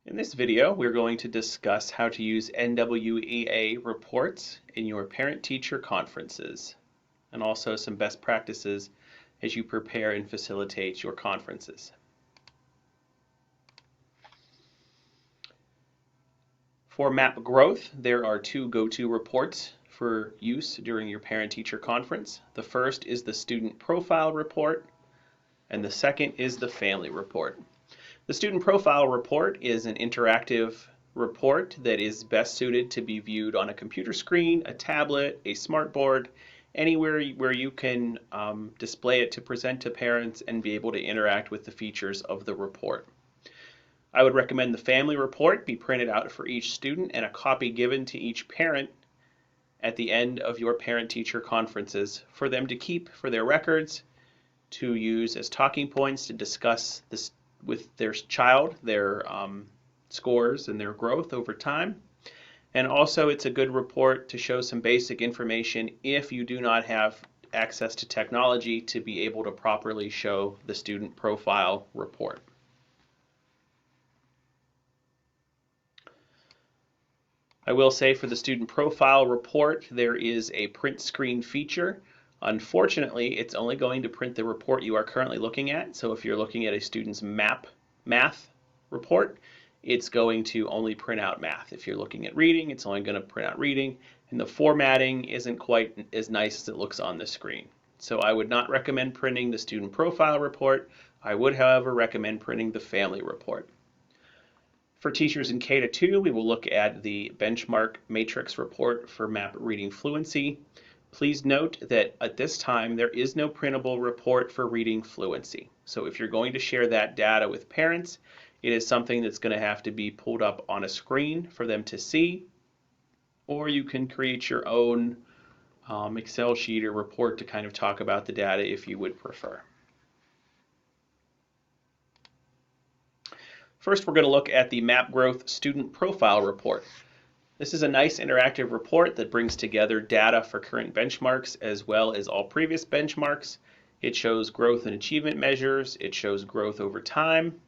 In this video, we're going to discuss how to use NWEA reports in your parent-teacher conferences, and also some best practices as you prepare and facilitate your conferences. For map growth, there are two go-to reports for use during your parent-teacher conference. The first is the student profile report, and the second is the family report. The student profile report is an interactive report that is best suited to be viewed on a computer screen, a tablet, a smartboard, anywhere where you can display it to present to parents and be able to interact with the features of the report. I would recommend the family report be printed out for each student and a copy given to each parent at the end of your parent-teacher conferences for them to keep for their records, to use as talking points to discuss this with their child, their scores and their growth over time. And also it's a good report to show some basic information if you do not have access to technology to be able to properly show the student profile report. I will say for the student profile report, there is a print screen feature. Unfortunately, it's only going to print the report you are currently looking at. So if you're looking at a student's math report, it's going to only print out math. If you're looking at reading, it's only going to print out reading, and the formatting isn't quite as nice as it looks on the screen. So I would not recommend printing the student profile report. I would, however, recommend printing the family report. For teachers in K-2, we will look at the benchmark matrix report for map reading fluency. Please note that at this time there is no printable report for reading fluency. So if you're going to share that data with parents, it is something that's going to have to be pulled up on a screen for them to see, or you can create your own Excel sheet or report to kind of talk about the data if you would prefer. First, we're going to look at the Map Growth Student Profile Report. This is a nice interactive report that brings together data for current benchmarks as well as all previous benchmarks. It shows growth and achievement measures, it shows growth over time,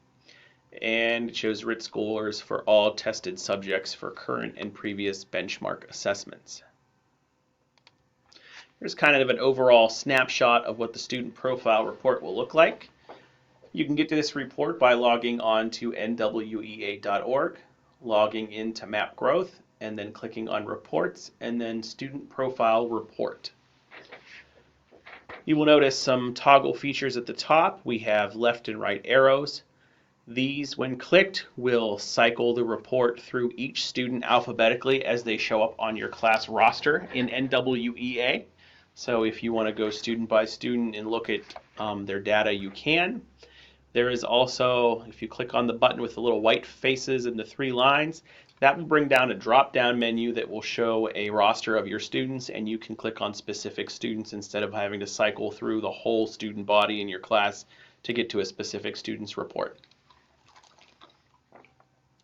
and it shows RIT scores for all tested subjects for current and previous benchmark assessments. Here's kind of an overall snapshot of what the student profile report will look like. You can get to this report by logging on to nwea.org, logging into Map Growth, and then clicking on Reports, and then Student Profile Report. You will notice some toggle features at the top. We have left and right arrows. These, when clicked, will cycle the report through each student alphabetically as they show up on your class roster in NWEA. So if you want to go student by student and look at their data, you can. There is also, if you click on the button with the little white faces and the three lines, that will bring down a drop-down menu that will show a roster of your students, and you can click on specific students instead of having to cycle through the whole student body in your class to get to a specific student's report.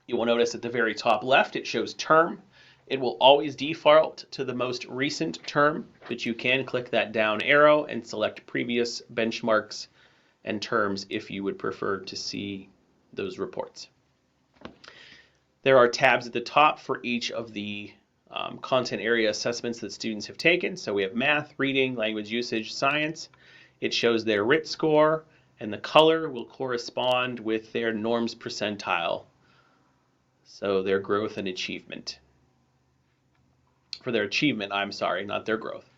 You will notice at the very top left it shows term. It will always default to the most recent term, but you can click that down arrow and select previous benchmarks and terms if you would prefer to see those reports. There are tabs at the top for each of the content area assessments that students have taken. So we have math, reading, language usage, science. It shows their RIT score, and the color will correspond with their norms percentile, so their growth and achievement. For their achievement, I'm sorry, not their growth.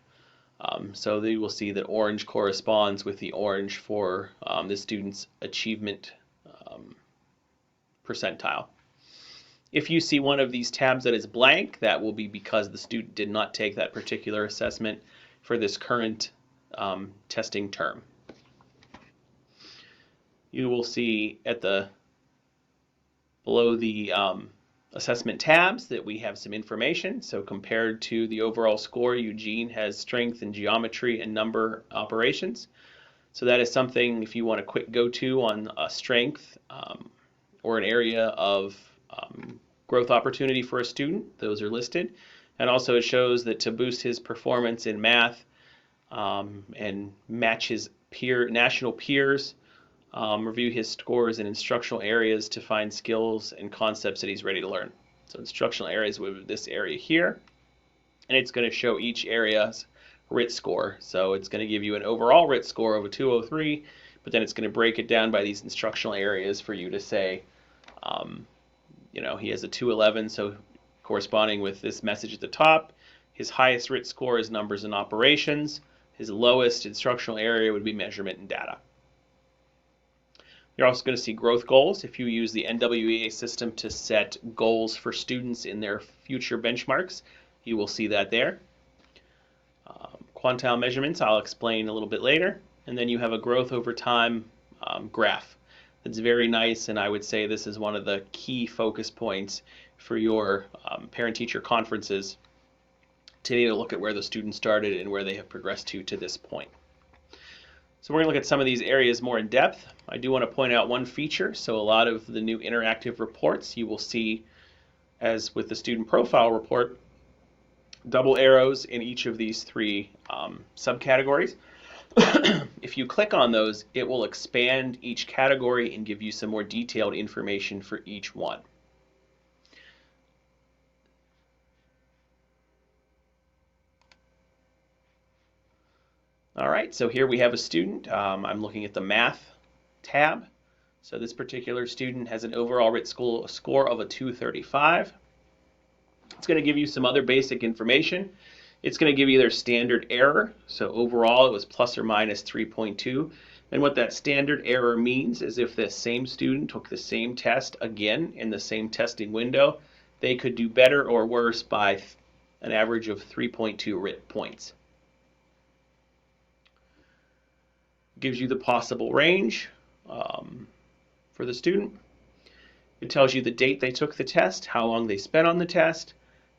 So they will see that orange corresponds with the orange for the student's achievement percentile. If you see one of these tabs that is blank, that will be because the student did not take that particular assessment for this current testing term. You will see at the below the assessment tabs that we have some information. So compared to the overall score, Eugene has strength in geometry and number operations. So that is something if you want a quick go-to on a strength or an area of growth opportunity for a student, those are listed. And also it shows that to boost his performance in math and match his national peers, review his scores in instructional areas to find skills and concepts that he's ready to learn. So instructional areas would be this area here, and it's going to show each area's RIT score. So it's going to give you an overall RIT score of a 203, but then it's going to break it down by these instructional areas for you to say, he has a 211, so corresponding with this message at the top. His highest RIT score is numbers and operations. His lowest instructional area would be measurement and data. You're also going to see growth goals. If you use the NWEA system to set goals for students in their future benchmarks, you will see that there. Quantile measurements I'll explain a little bit later. And then you have a growth over time graph. That's very nice, and I would say this is one of the key focus points for your parent-teacher conferences to be able to look at where the students started and where they have progressed to this point. So we're going to look at some of these areas more in depth. I do want to point out one feature. So a lot of the new interactive reports you will see, as with the student profile report, double arrows in each of these three subcategories. If you click on those, it will expand each category and give you some more detailed information for each one. All right, so here we have a student. I'm looking at the math tab. So this particular student has an overall RIT score of a 235. It's going to give you some other basic information. It's going to give you their standard error. So overall it was plus or minus 3.2. And what that standard error means is if the same student took the same test again in the same testing window, they could do better or worse by an average of 3.2 RIT points. Gives you the possible range for the student. It tells you the date they took the test, how long they spent on the test,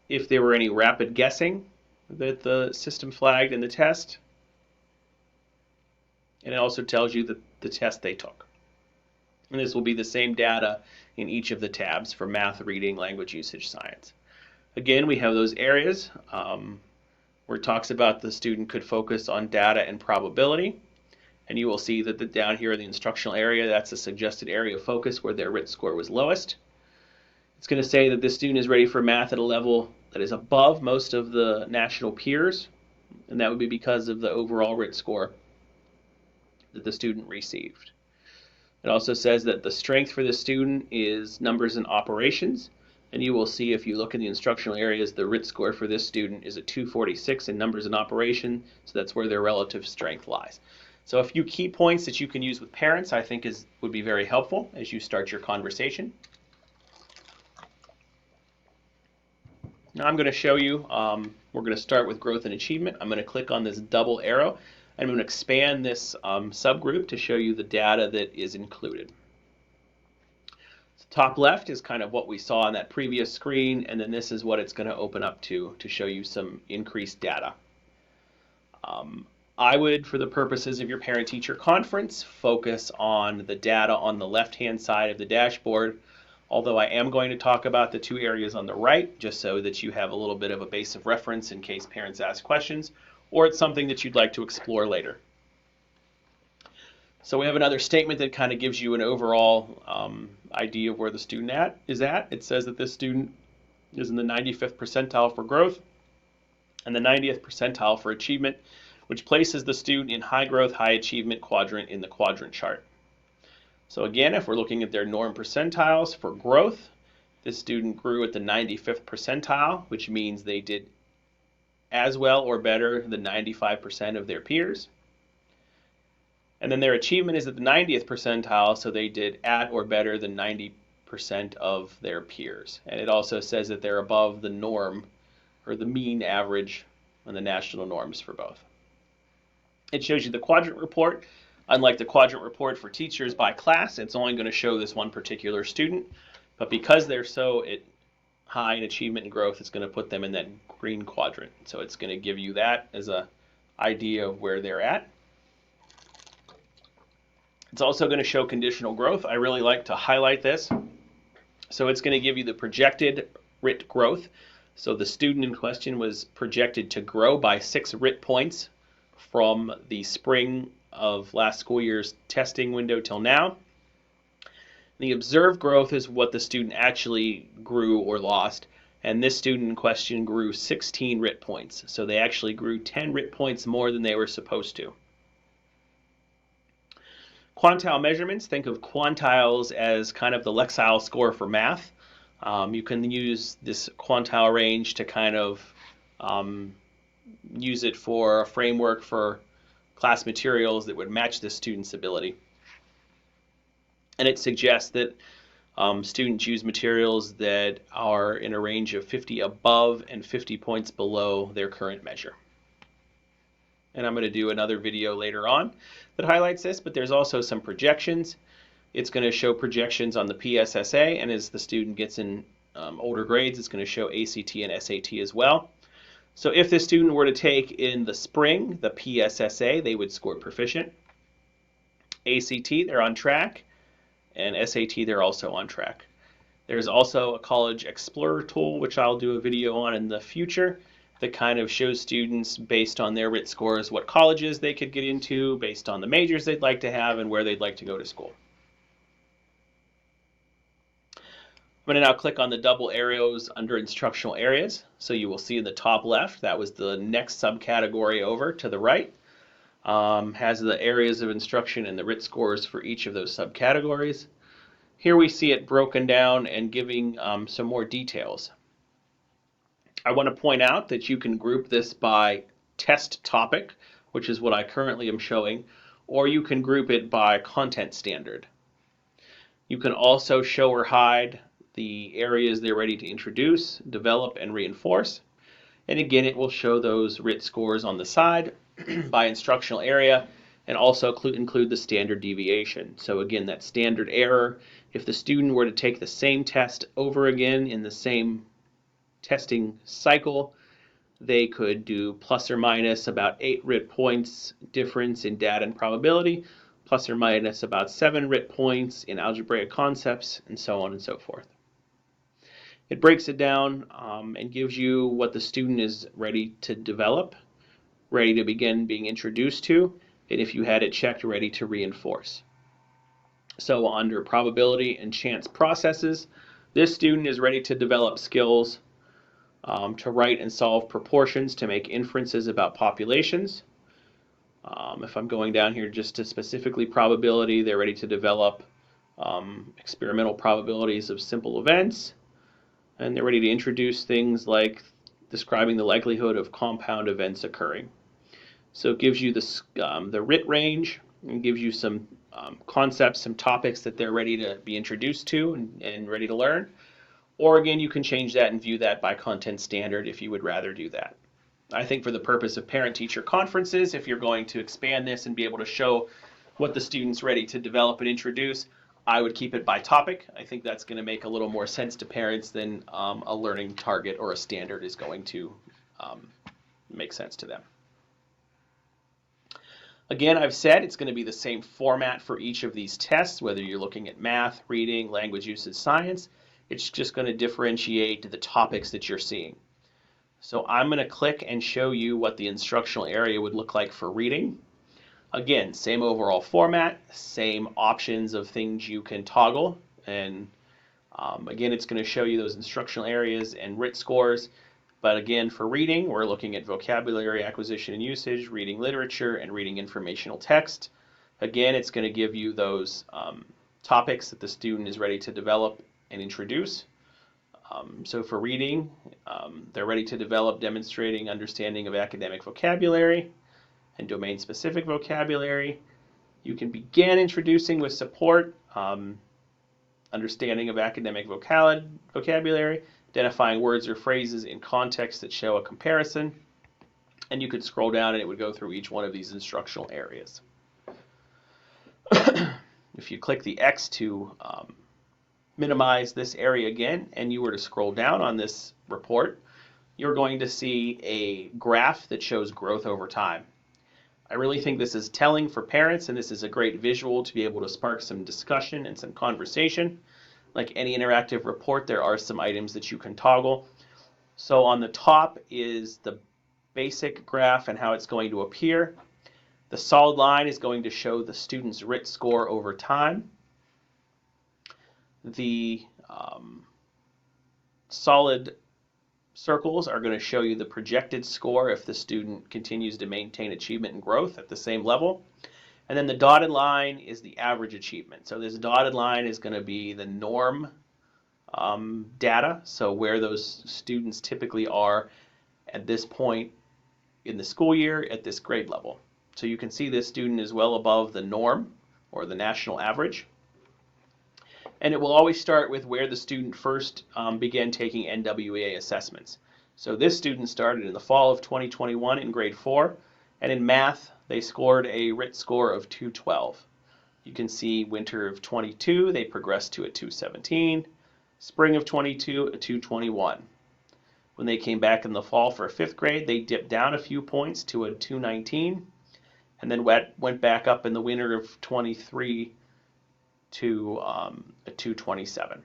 if there were any rapid guessing that the system flagged in the test, and it also tells you the test they took. And this will be the same data in each of the tabs for math, reading, language usage, science. Again, we have those areas where it talks about the student could focus on data and probability. And you will see that down here in the instructional area, that's a suggested area of focus where their RIT score was lowest. It's going to say that this student is ready for math at a level that is above most of the national peers, and that would be because of the overall RIT score that the student received. It also says that the strength for the student is numbers and operations, and you will see if you look in the instructional areas, the RIT score for this student is a 246 in numbers and operation, so that's where their relative strength lies. So a few key points that you can use with parents I think would be very helpful as you start your conversation. Now I'm going to show you, we're going to start with growth and achievement. I'm going to click on this double arrow, and I'm going to expand this subgroup to show you the data that is included. So top left is kind of what we saw on that previous screen, and then this is what it's going to open up to show you some increased data. I would, for the purposes of your parent-teacher conference, focus on the data on the left-hand side of the dashboard, although I am going to talk about the two areas on the right, just so that you have a little bit of a base of reference in case parents ask questions, or it's something that you'd like to explore later. So we have another statement that kind of gives you an overall idea of where the student is at. It says that this student is in the 95th percentile for growth and the 90th percentile for achievement, which places the student in high growth, high achievement quadrant in the quadrant chart. So again, if we're looking at their norm percentiles for growth, this student grew at the 95th percentile, which means they did as well or better than 95% of their peers. And then their achievement is at the 90th percentile, so they did at or better than 90% of their peers. And it also says that they're above the norm or the mean average and the national norms for both. It shows you the quadrant report. Unlike the quadrant report for teachers by class, it's only going to show this one particular student. But because they're so high in achievement and growth, it's going to put them in that green quadrant. So it's going to give you that as an idea of where they're at. It's also going to show conditional growth. I really like to highlight this. So it's going to give you the projected RIT growth. So the student in question was projected to grow by 6 RIT points from the spring of last school year's testing window till now. The observed growth is what the student actually grew or lost, and this student in question grew 16 RIT points. So they actually grew 10 RIT points more than they were supposed to. Quantile measurements, think of quantiles as kind of the Lexile score for math. You can use this quantile range to kind of use it for a framework for class materials that would match the student's ability. And it suggests that students use materials that are in a range of 50 above and 50 points below their current measure. And I'm going to do another video later on that highlights this, but there's also some projections. It's going to show projections on the PSSA, and as the student gets in older grades, it's going to show ACT and SAT as well. So if the student were to take in the spring the PSSA, they would score proficient. ACT, they're on track, and SAT, they're also on track. There's also a College Explorer tool, which I'll do a video on in the future, that kind of shows students based on their RIT scores what colleges they could get into, based on the majors they'd like to have, and where they'd like to go to school. I'm going to now click on the double arrows under instructional areas. So you will see in the top left, that was the next subcategory over to the right. Has the areas of instruction and the RIT scores for each of those subcategories. Here we see it broken down and giving some more details. I want to point out that you can group this by test topic, which is what I currently am showing, or you can group it by content standard. You can also show or hide the areas they're ready to introduce, develop, and reinforce. And again, it will show those RIT scores on the side by instructional area, and also include the standard deviation. So again, that standard error, if the student were to take the same test over again in the same testing cycle, they could do plus or minus about 8 RIT points difference in data and probability, plus or minus about 7 RIT points in algebraic concepts, and so on and so forth. It breaks it down and gives you what the student is ready to develop, ready to begin being introduced to, and if you had it checked, ready to reinforce. So under probability and chance processes, this student is ready to develop skills to write and solve proportions to make inferences about populations. If I'm going down here just to specifically probability, they're ready to develop experimental probabilities of simple events. And they're ready to introduce things like describing the likelihood of compound events occurring. So it gives you the RIT range, and gives you some concepts, some topics that they're ready to be introduced to and ready to learn. Or again, you can change that and view that by content standard if you would rather do that. I think for the purpose of parent-teacher conferences, if you're going to expand this and be able to show what the student's ready to develop and introduce, I would keep it by topic. I think that's going to make a little more sense to parents than a learning target or a standard is going to make sense to them. Again, I've said it's going to be the same format for each of these tests, whether you're looking at math, reading, language usage, science. It's just going to differentiate the topics that you're seeing. So I'm going to click and show you what the instructional area would look like for reading. Again, same overall format, same options of things you can toggle, and again, it's going to show you those instructional areas and RIT scores. But again, for reading, we're looking at vocabulary acquisition and usage, reading literature, and reading informational text. Again, it's going to give you those topics that the student is ready to develop and introduce. So for reading, they're ready to develop demonstrating understanding of academic vocabulary and domain-specific vocabulary. You can begin introducing with support, understanding of academic vocabulary, identifying words or phrases in context that show a comparison, and you could scroll down and it would go through each one of these instructional areas. If you click the X to minimize this area again, and you were to scroll down on this report, you're going to see a graph that shows growth over time. I really think this is telling for parents, and this is a great visual to be able to spark some discussion and some conversation. Like any interactive report, there are some items that you can toggle. So on the top is the basic graph and how it's going to appear. The solid line is going to show the student's RIT score over time. The solid circles are going to show you the projected score if the student continues to maintain achievement and growth at the same level. And then the dotted line is the average achievement. So this dotted line is going to be the norm data, so where those students typically are at this point in the school year at this grade level. So you can see this student is well above the norm or the national average. And it will always start with where the student first began taking NWEA assessments. So this student started in the fall of 2021 in grade 4, and in math they scored a RIT score of 212. You can see winter of 22 they progressed to a 217, spring of 22 a 221. When they came back in the fall for 5th grade, they dipped down a few points to a 219, and then went back up in the winter of 23 to a 227.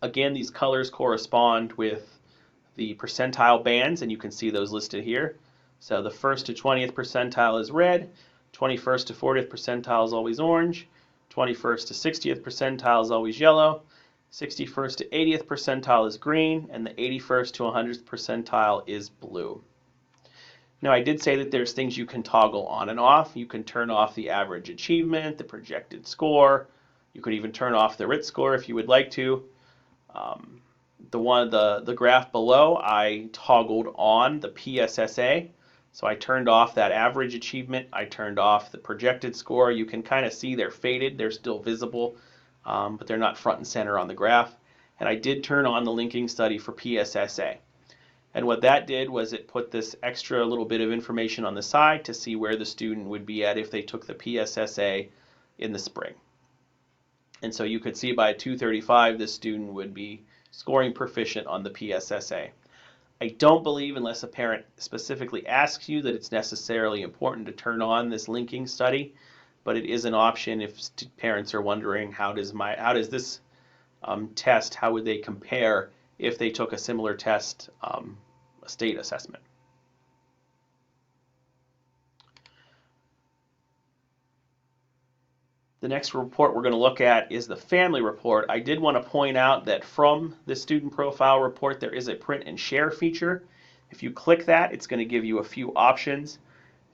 Again, these colors correspond with the percentile bands, and you can see those listed here. So the 1st to 20th percentile is red, 21st to 40th percentile is always orange, 21st to 60th percentile is always yellow, 61st to 80th percentile is green, and the 81st to 100th percentile is blue. Now, I did say that there's things you can toggle on and off. You can turn off the average achievement, the projected score. You could even turn off the RIT score if you would like to. The graph below, I toggled on the PSSA. So I turned off that average achievement. I turned off the projected score. You can kind of see they're faded. They're still visible, but they're not front and center on the graph. And I did turn on the linking study for PSSA. And what that did was it put this extra little bit of information on the side to see where the student would be at if they took the PSSA in the spring. And so you could see by 235 this student would be scoring proficient on the PSSA. I don't believe, unless a parent specifically asks you, that it's necessarily important to turn on this linking study, but it is an option if parents are wondering how does this test, how would they compare if they took a similar test, a state assessment. The next report we're going to look at is the family report. I did want to point out that from the student profile report there is a print and share feature. If you click that, it's going to give you a few options.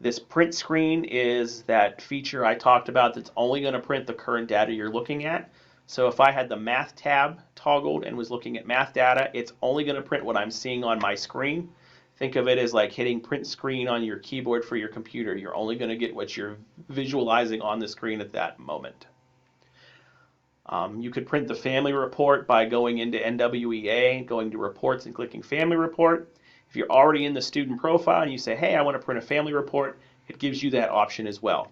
This print screen is that feature I talked about that's only going to print the current data you're looking at. So if I had the math tab toggled and was looking at math data, it's only going to print what I'm seeing on my screen. Think of it as like hitting print screen on your keyboard for your computer. You're only going to get what you're visualizing on the screen at that moment. You could print the family report by going into NWEA, going to reports and clicking family report. If you're already in the student profile and you say, hey, I want to print a family report, it gives you that option as well.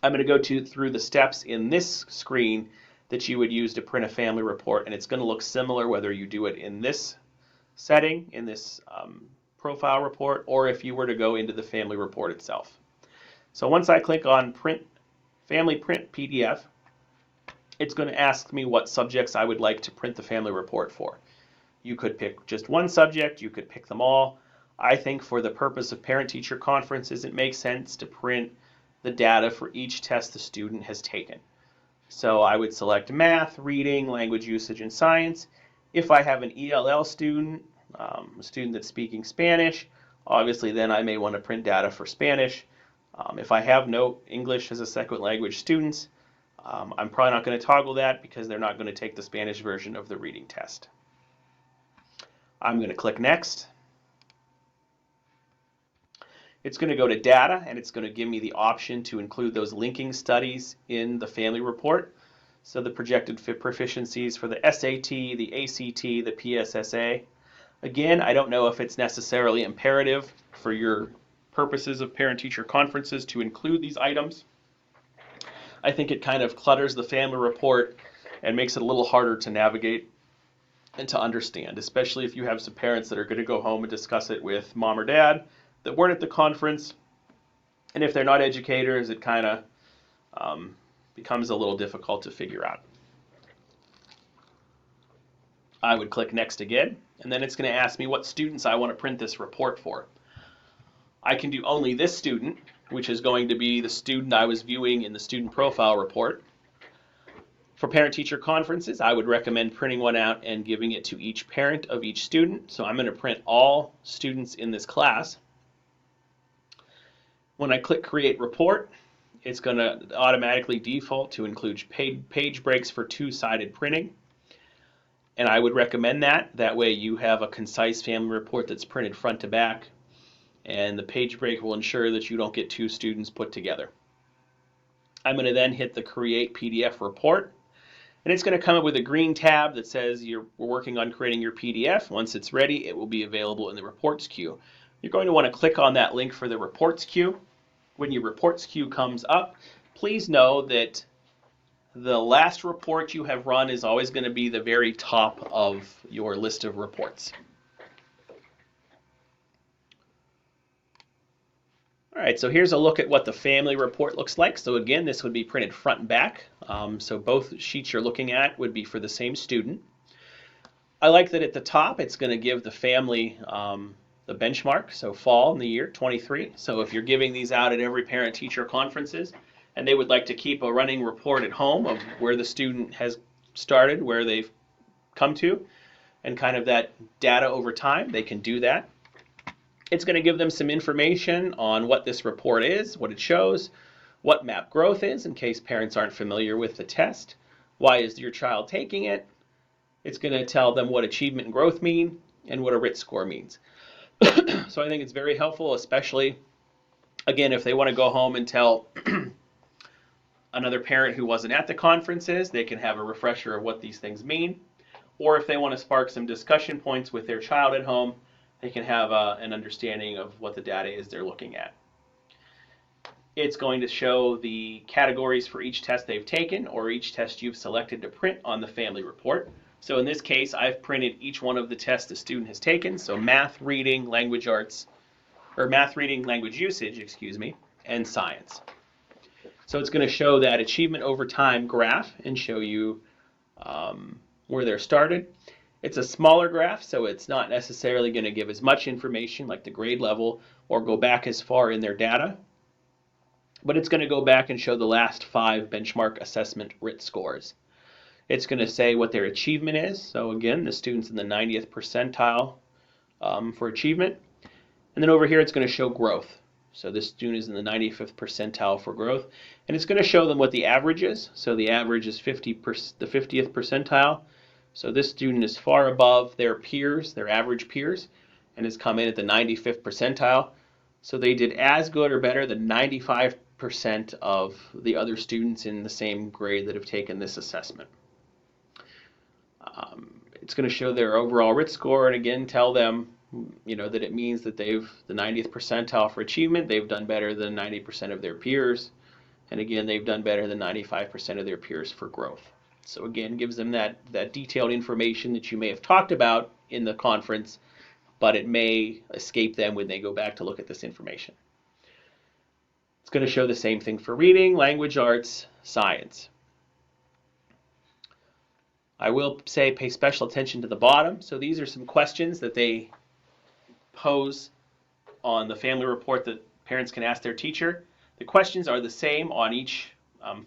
I'm going to go through the steps in this screen that you would use to print a family report, and it's going to look similar whether you do it in this setting, in this profile report, or if you were to go into the family report itself. So once I click on print, family print PDF, it's going to ask me what subjects I would like to print the family report for. You could pick just one subject, you could pick them all. I think for the purpose of parent-teacher conferences, it makes sense to print the data for each test the student has taken. So I would select math, reading, language usage, and science. If I have an ELL student, a student that's speaking Spanish, obviously then I may want to print data for Spanish. If I have no English as a second language students, I'm probably not going to toggle that because they're not going to take the Spanish version of the reading test. I'm going to click Next. It's going to go to Data, and it's going to give me the option to include those linking studies in the family report. So the projected proficiencies for the SAT, the ACT, the PSSA. Again, I don't know if it's necessarily imperative for your purposes of parent-teacher conferences to include these items. I think it kind of clutters the family report and makes it a little harder to navigate and to understand, especially if you have some parents that are going to go home and discuss it with mom or dad that weren't at the conference. And if they're not educators, it kind of becomes a little difficult to figure out. I would click Next again, and then it's going to ask me what students I want to print this report for. I can do only this student, which is going to be the student I was viewing in the student profile report. For parent-teacher conferences, I would recommend printing one out and giving it to each parent of each student. So I'm going to print all students in this class. When I click Create Report, it's going to automatically default to include page breaks for two-sided printing. And I would recommend that. That way you have a concise family report that's printed front to back. And the page break will ensure that you don't get two students put together. I'm going to then hit the Create PDF Report. And it's going to come up with a green tab that says we're working on creating your PDF. Once it's ready, it will be available in the reports queue. You're going to want to click on that link for the reports queue. When your reports queue comes up, please know that the last report you have run is always going to be the very top of your list of reports. All right, so here's a look at what the family report looks like. So again, this would be printed front and back. So both sheets you're looking at would be for the same student. I like that at the top, it's going to give the family the benchmark, so fall in the year 23. So if you're giving these out at every parent-teacher conferences, and they would like to keep a running report at home of where the student has started, where they've come to, and kind of that data over time, they can do that. It's going to give them some information on what this report is, what it shows, what MAP growth is, in case parents aren't familiar with the test. Why is your child taking it? It's going to tell them what achievement and growth mean and what a RIT score means. So I think it's very helpful, especially, again, if they want to go home and tell another parent who wasn't at the conferences, they can have a refresher of what these things mean. Or if they want to spark some discussion points with their child at home, they can have an understanding of what the data is they're looking at. It's going to show the categories for each test they've taken or each test you've selected to print on the family report. So in this case, I've printed each one of the tests the student has taken. So math, reading, language arts, or math, reading, language usage, and science. So it's going to show that achievement over time graph and show you where they're started. It's a smaller graph, so it's not necessarily going to give as much information like the grade level or go back as far in their data. But it's going to go back and show the last 5 benchmark assessment RIT scores. It's going to say what their achievement is. So again, the student's in the 90th percentile for achievement. And then over here, it's going to show growth. So this student is in the 95th percentile for growth. And it's going to show them what the average is. So the average is the 50th percentile. So this student is far above their peers, their average peers, and has come in at the 95th percentile. So they did as good or better than 95% of the other students in the same grade that have taken this assessment. It's going to show their overall RIT score and again tell them that it means that they've the 90th percentile for achievement, they've done better than 90% of their peers, and again they've done better than 95% of their peers for growth. So again, gives them that detailed information that you may have talked about in the conference, but it may escape them when they go back to look at this information. It's going to show the same thing for reading, language arts, science. I will say pay special attention to the bottom. So these are some questions that they pose on the family report that parents can ask their teacher. The questions are the same on each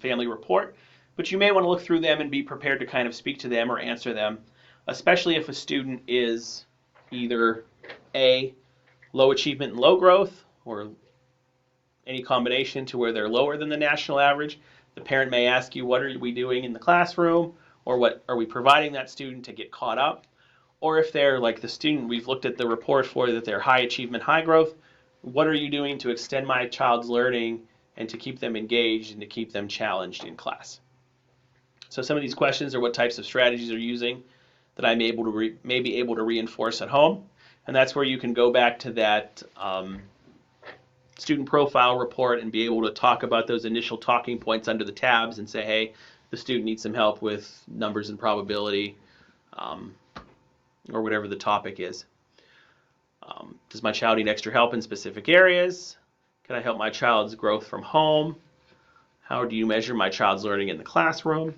family report, but you may want to look through them and be prepared to kind of speak to them or answer them, especially if a student is either A, low achievement and low growth, or any combination to where they're lower than the national average. The parent may ask you, what are we doing in the classroom? Or what are we providing that student to get caught up? Or if they're like the student we've looked at the report for, that they're high achievement, high growth, what are you doing to extend my child's learning and to keep them engaged and to keep them challenged in class? So some of these questions are what types of strategies are using that I may be able to reinforce at home. And that's where you can go back to that student profile report and be able to talk about those initial talking points under the tabs and say, hey, the student needs some help with numbers and probability, or whatever the topic is. Does my child need extra help in specific areas? Can I help my child's growth from home? How do you measure my child's learning in the classroom?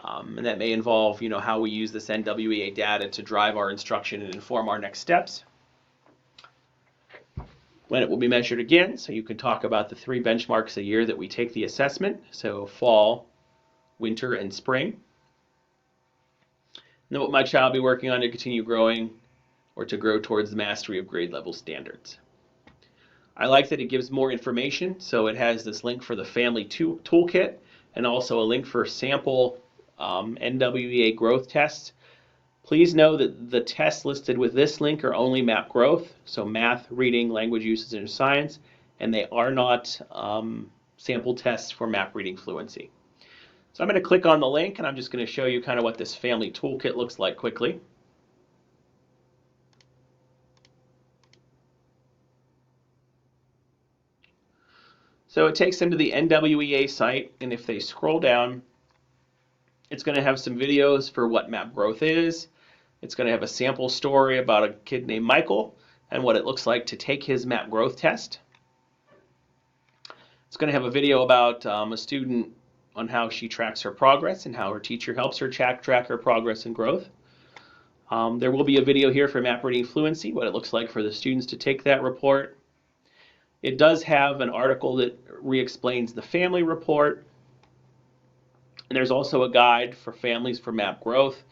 And that may involve, how we use this NWEA data to drive our instruction and inform our next steps. when it will be measured again, so you can talk about the 3 benchmarks a year that we take the assessment, so fall, winter, and spring. And then what my child will be working on to continue growing or to grow towards the mastery of grade level standards. I like that it gives more information, so it has this link for the family toolkit and also a link for sample NWEA growth tests. Please know that the tests listed with this link are only MAP growth, so math, reading, language usage, and science, and they are not sample tests for MAP reading fluency. So I'm going to click on the link, and I'm just going to show you kind of what this family toolkit looks like quickly. So it takes them to the NWEA site, and if they scroll down, it's going to have some videos for what MAP growth is. It's going to have a sample story about a kid named Michael and what it looks like to take his MAP growth test. It's going to have a video about a student on how she tracks her progress and how her teacher helps her track her progress and growth. There will be a video here for MAP reading fluency, what it looks like for the students to take that report. It does have an article that re-explains the family report. And there's also a guide for families for MAP growth.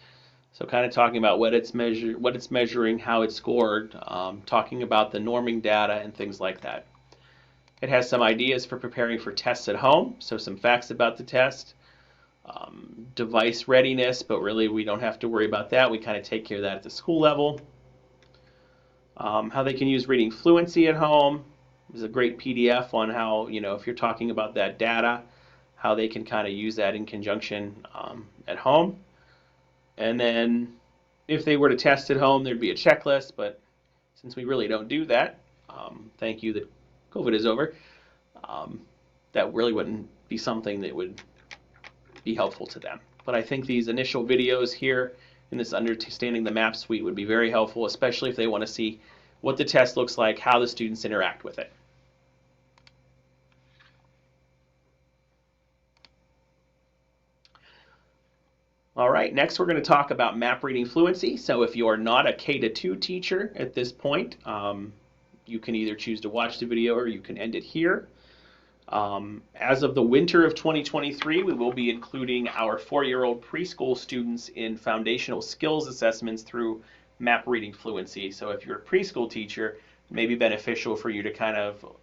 So kind of talking about what it's measuring, how it's scored, talking about the norming data and things like that. It has some ideas for preparing for tests at home, so some facts about the test, device readiness, but really we don't have to worry about that. We kind of take care of that at the school level. How they can use reading fluency at home. There's a great PDF on how, if you're talking about that data, how they can kind of use that in conjunction at home. And then if they were to test at home, there'd be a checklist, but since we really don't do that, thank you that COVID is over, that really wouldn't be something that would be helpful to them. But I think these initial videos here in this Understanding the MAP suite would be very helpful, especially if they want to see what the test looks like, how the students interact with it. All right, next we're going to talk about MAP reading fluency. So if you are not a K-2 teacher at this point, you can either choose to watch the video or you can end it here. As of the winter of 2023, we will be including our 4-year-old preschool students in foundational skills assessments through MAP reading fluency. So if you're a preschool teacher, it may be beneficial for you to kind of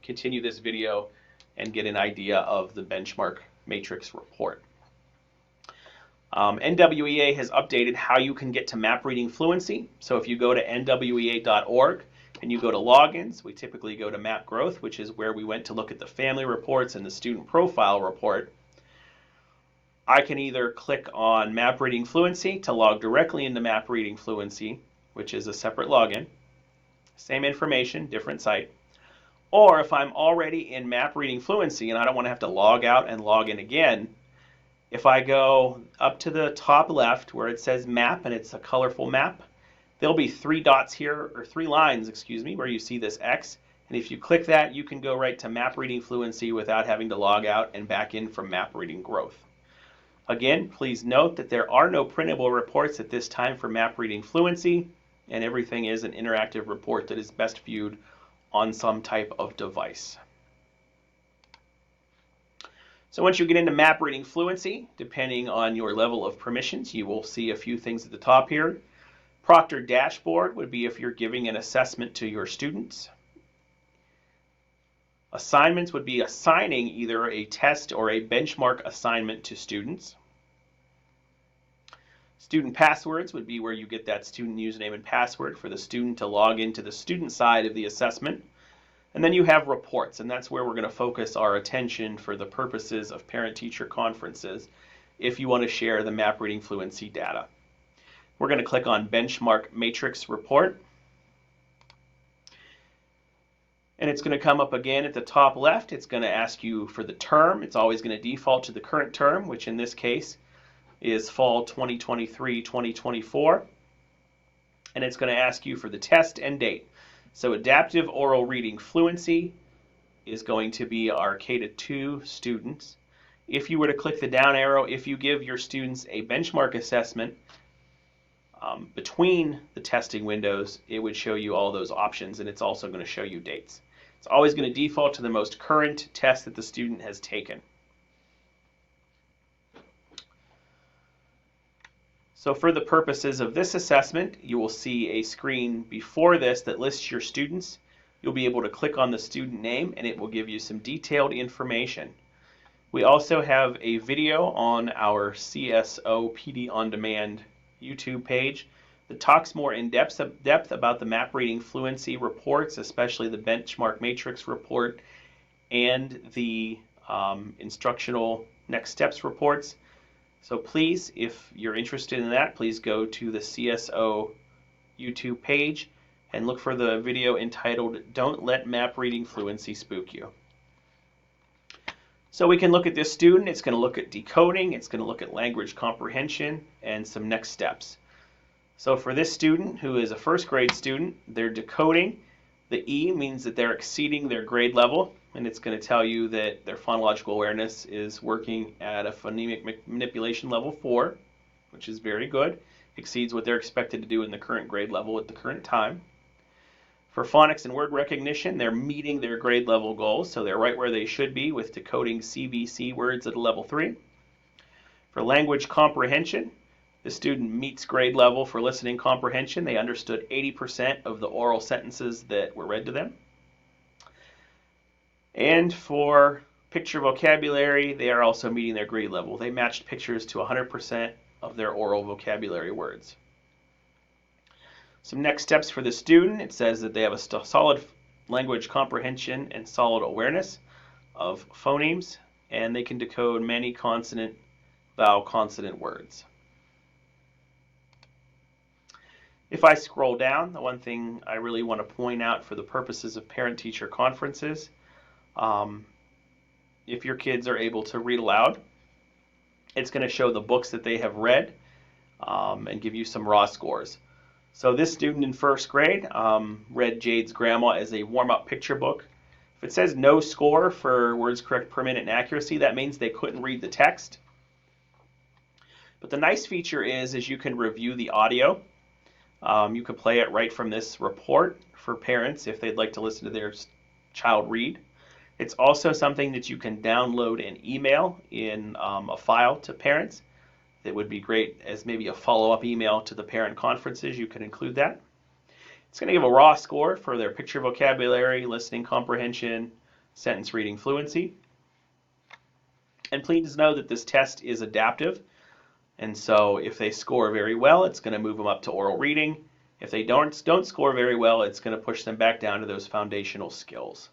continue this video and get an idea of the benchmark matrix report. NWEA has updated how you can get to MAP reading fluency. So if you go to nwea.org and you go to logins, we typically go to MAP growth, which is where we went to look at the family reports and the student profile report. I can either click on MAP reading fluency to log directly into MAP reading fluency, which is a separate login. Same information, different site. Or if I'm already in MAP reading fluency and I don't want to have to log out and log in again, if I go up to the top left where it says map and it's a colorful map, there'll be 3 dots here, or 3 lines, excuse me, where you see this X. And if you click that, you can go right to MAP reading fluency without having to log out and back in from MAP reading growth. Again, please note that there are no printable reports at this time for MAP reading fluency, and everything is an interactive report that is best viewed on some type of device. So once you get into MAP reading fluency, depending on your level of permissions, you will see a few things at the top here. Proctor dashboard would be if you're giving an assessment to your students. Assignments would be assigning either a test or a benchmark assignment to students. Student passwords would be where you get that student username and password for the student to log into the student side of the assessment. And then you have reports, and that's where we're going to focus our attention for the purposes of parent-teacher conferences if you want to share the MAP reading fluency data. We're going to click on Benchmark Matrix Report. And it's going to come up again at the top left. It's going to ask you for the term. It's always going to default to the current term, which in this case is fall 2023-2024. And it's going to ask you for the test and date. So adaptive oral reading fluency is going to be our K-2 students. If you were to click the down arrow, if you give your students a benchmark assessment, between the testing windows, it would show you all those options, and it's also going to show you dates. It's always going to default to the most current test that the student has taken. So for the purposes of this assessment, you will see a screen before this that lists your students. You'll be able to click on the student name and it will give you some detailed information. We also have a video on our CSO PD On Demand YouTube page that talks more in depth about the map reading fluency reports, especially the benchmark matrix report and the instructional next steps reports. So please, if you're interested in that, please go to the CSO YouTube page and look for the video entitled "Don't Let Map Reading Fluency Spook You." So we can look at this student. It's going to look at decoding, it's going to look at language comprehension, and some next steps. So for this student, who is a first grade student, they're decoding. The E means that they're exceeding their grade level, and it's going to tell you that their phonological awareness is working at a phonemic manipulation level 4, which is very good. Exceeds what they're expected to do in the current grade level at the current time. For phonics and word recognition, they're meeting their grade level goals, so they're right where they should be with decoding CVC words at a level 3. For language comprehension, the student meets grade level for listening comprehension. They understood 80% of the oral sentences that were read to them. And for picture vocabulary, they are also meeting their grade level. They matched pictures to 100% of their oral vocabulary words. Some next steps for the student. It says that they have a solid language comprehension and solid awareness of phonemes, and they can decode many consonant, vowel, consonant words. If I scroll down, the one thing I really want to point out for the purposes of parent-teacher conferences, if your kids are able to read aloud, it's going to show the books that they have read and give you some raw scores. So this student in first grade read Jade's Grandma as a warm-up picture book. If it says no score for words correct per minute and accuracy, that means they couldn't read the text. But the nice feature is you can review the audio. You can play it right from this report for parents if they'd like to listen to their child read. It's also something that you can download and email in a file to parents. That would be great as maybe a follow-up email to the parent conferences. You can include that. It's going to give a raw score for their picture vocabulary, listening comprehension, sentence reading fluency. And please know that this test is adaptive. And so if they score very well, it's going to move them up to oral reading. If they don't score very well, it's going to push them back down to those foundational skills.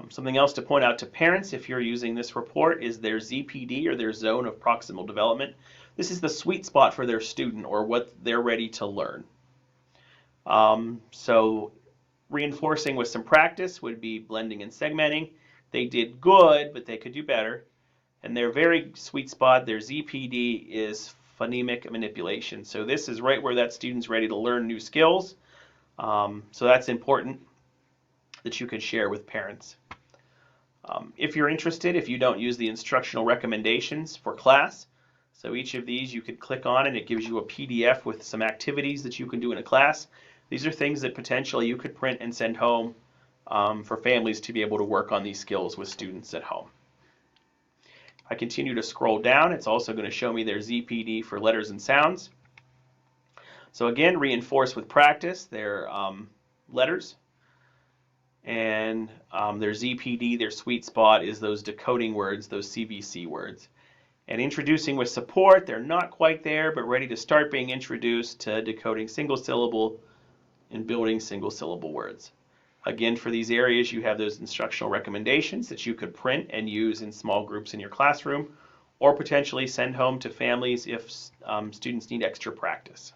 Something else to point out to parents if you're using this report is their ZPD, or their zone of proximal development. This is the sweet spot for their student, or what they're ready to learn. So reinforcing with some practice would be blending and segmenting. They did good, but they could do better. And their very sweet spot, their ZPD, is phonemic manipulation. So this is right where that student's ready to learn new skills. So that's important that you can share with parents. If you're interested, if you don't use the instructional recommendations for class, so each of these you could click on and it gives you a PDF with some activities that you can do in a class. These are things that potentially you could print and send home for families to be able to work on these skills with students at home. I continue to scroll down. It's also going to show me their ZPD for letters and sounds. So again, reinforce with practice their letters. And their ZPD, their sweet spot, is those decoding words, those CVC words. And introducing with support, they're not quite there, but ready to start being introduced to decoding single syllable and building single syllable words. Again, for these areas, you have those instructional recommendations that you could print and use in small groups in your classroom, or potentially send home to families if students need extra practice.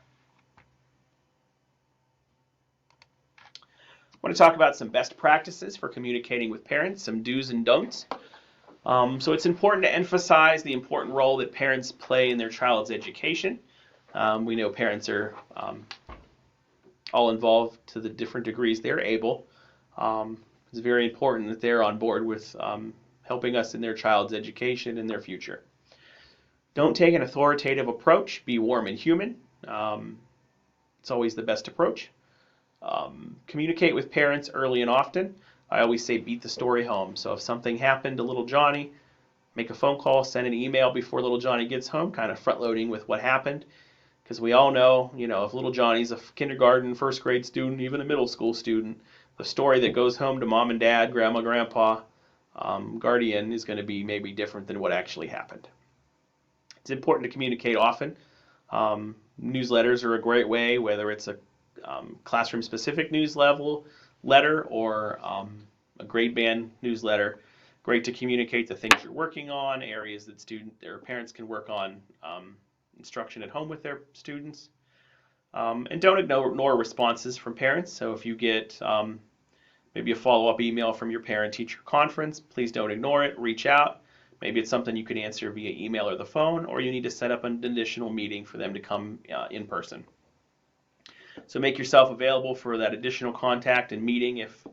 I want to talk about some best practices for communicating with parents, some do's and don'ts. So it's important to emphasize the important role that parents play in their child's education. We know parents are all involved to the different degrees they're able. It's very important that they're on board with helping us in their child's education and their future. Don't take an authoritative approach. Be warm and human. It's always the best approach. Communicate with parents early and often. I always say beat the story home. So if something happened to little Johnny, make a phone call, send an email before little Johnny gets home, kind of front loading with what happened. Because we all know, if little Johnny's a kindergarten, first grade student, even a middle school student, the story that goes home to mom and dad, grandma, grandpa, guardian is going to be maybe different than what actually happened. It's important to communicate often. Newsletters are a great way, whether it's a classroom-specific letter or a grade band newsletter. Great to communicate the things you're working on, areas that students or parents can work on instruction at home with their students. And don't ignore responses from parents. So if you get maybe a follow-up email from your parent-teacher conference, please don't ignore it. Reach out. Maybe it's something you can answer via email or the phone, or you need to set up an additional meeting for them to come in person. So make yourself available for that additional contact and meeting if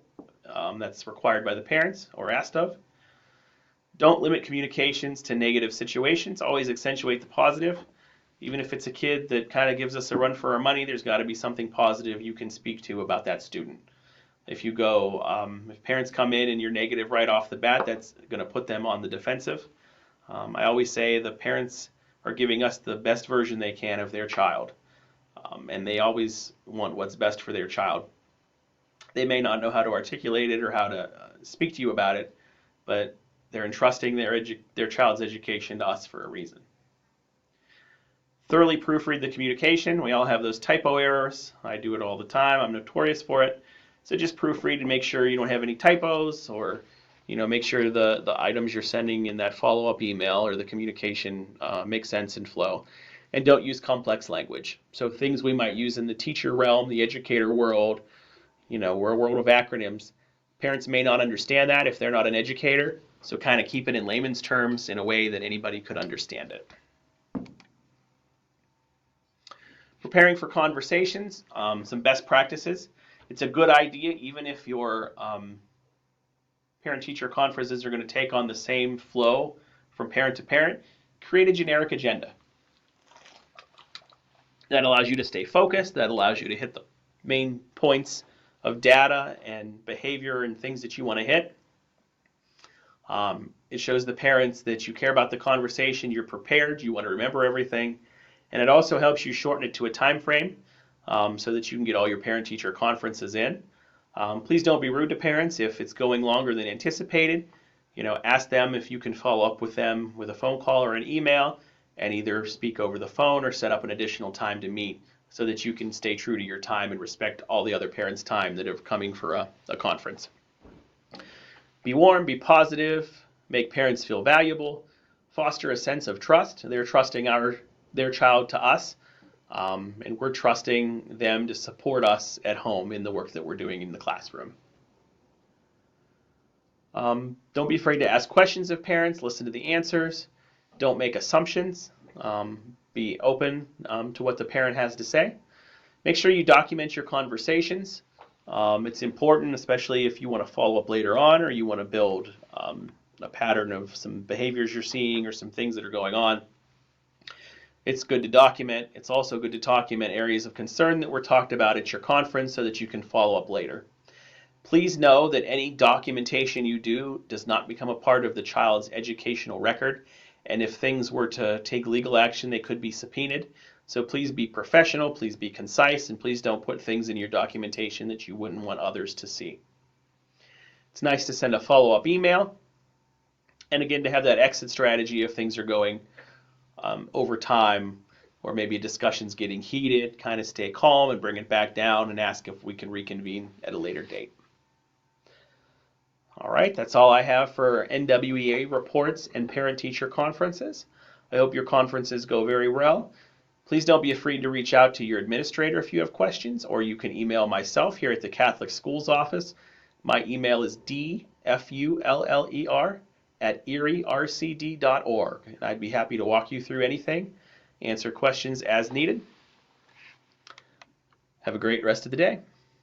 that's required by the parents or asked of. Don't limit communications to negative situations. Always accentuate the positive. Even if it's a kid that kind of gives us a run for our money, there's got to be something positive you can speak to about that student. If you go, if parents come in and you're negative right off the bat, that's going to put them on the defensive. I always say the parents are giving us the best version they can of their child, and they always want what's best for their child. They may not know how to articulate it or how to speak to you about it, but they're entrusting their child's education to us for a reason. Thoroughly proofread the communication. We all have those typo errors. I do it all the time. I'm notorious for it. So just proofread and make sure you don't have any typos, or make sure the items you're sending in that follow-up email or the communication make sense and flow. And don't use complex language. So things we might use in the teacher realm, the educator world, we're a world of acronyms. Parents may not understand that if they're not an educator, so kind of keep it in layman's terms in a way that anybody could understand it. Preparing for conversations, some best practices. It's a good idea, even if your parent-teacher conferences are going to take on the same flow from parent to parent, create a generic agenda. That allows you to stay focused, that allows you to hit the main points of data and behavior and things that you want to hit. It shows the parents that you care about the conversation, you're prepared, you want to remember everything, and it also helps you shorten it to a time frame so that you can get all your parent-teacher conferences in. Please don't be rude to parents if it's going longer than anticipated. Ask them if you can follow up with them with a phone call or an email, and either speak over the phone or set up an additional time to meet so that you can stay true to your time and respect all the other parents' time that are coming for a conference. Be warm, be positive, make parents feel valuable, foster a sense of trust. They're trusting their child to us, and we're trusting them to support us at home in the work that we're doing in the classroom. Don't be afraid to ask questions of parents, listen to the answers, don't make assumptions, be open to what the parent has to say. Make sure you document your conversations. It's important, especially if you want to follow up later on or you want to build a pattern of some behaviors you're seeing or some things that are going on. It's good to document. It's also good to document areas of concern that were talked about at your conference so that you can follow up later. Please know that any documentation you do does not become a part of the child's educational record, and if things were to take legal action, they could be subpoenaed. So please be professional, please be concise, and please don't put things in your documentation that you wouldn't want others to see. It's nice to send a follow-up email, and again to have that exit strategy if things are going over time, or maybe a discussion's getting heated, kind of stay calm and bring it back down and ask if we can reconvene at a later date. All right, that's all I have for NWEA reports and parent-teacher conferences. I hope your conferences go very well. Please don't be afraid to reach out to your administrator if you have questions, or you can email myself here at the Catholic Schools Office. My email is dfuller@eriercd.org, and I'd be happy to walk you through anything, answer questions as needed. Have a great rest of the day.